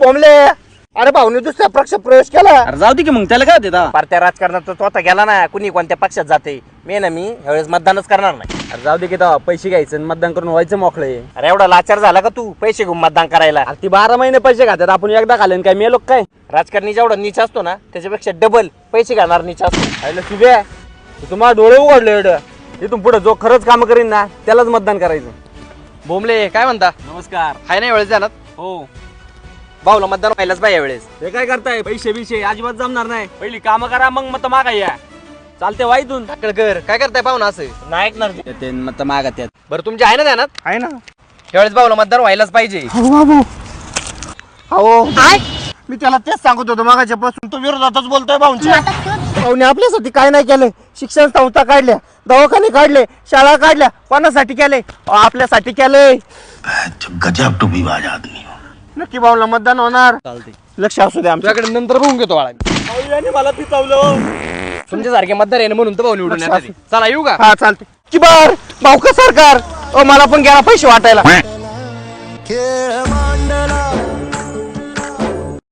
बोंबले अरे भाऊने दुसऱ्या पक्षात प्रवेश केला. अरे जाऊ दे की मग त्याला काय होते पार्ट्या राजकारणात तो आता गेला ना, कुणी कोणत्या पक्षात जाते. मी ह्यावेळेस मतदानच करणार नाही. अरे जाऊ दे की तेव्हा पैसे घ्यायचं आणि मतदान करून व्हायचं मोकळे. अरे एवढा लाचार झाला का तू पैसे घेऊन मतदान करायला? अरे ती 12 महिने पैसे खात्यात, आपण एकदा खाल्ले काय मेलो काय? राजकारणी जेवढा नीच असतो ना त्याच्यापेक्षा डबल पैसे घेणार नीच असतो. आयला शिव्या तुम्हाला डोळे उघडले एवढं. इथून पुढे जो खरंच काम करीन ना त्यालाच मतदान करायचं. बोंबले काय म्हणता? नमस्कार. हाय ना वेळेस जाणार हो. भाऊला मतदान व्हायलाच पाहिजे यावेळेस. हे काय करताय? पैसे बिशे अजिबात जमणार नाही. पहिली काम करा मग मत मागा या. चालते वाईतून टाकळकर काय करताय पाहुणा असं? नाही ऐकणार ते मत मागा त्यात. बरं तुमच्या आहे ना ध्यानात? आहे ना. यावेळेस भाऊला मतदान व्हायलाच पाहिजे. हो मी त्याला तेच सांगत होतो मागाच्या पासून, तो विरोधातच बोलतोय. भाऊंच्या भाऊने आपल्यासाठी काय नाही केलं. शिक्षण संस्था काढल्या, दवाखाने काढले, शाळा काढल्या. कोणासाठी केले? आपल्यासाठी केलंय. गजब टुपीबाज आदमी हो. नक्की भाऊला मतदान होणार. चालते. लक्ष असू द्या आमच्या. तुझ्याकडे नंतर बघून घेतो बाळा. मला पिचवलं. तुमच्यासारखे मतदार आहे ना म्हणून तर भाऊ निवडून लक्ष येतात. असू. चला येऊ का? हा चालते की बर भाऊ का सरकार. मला पण गेला पैसे वाटायला. खेळ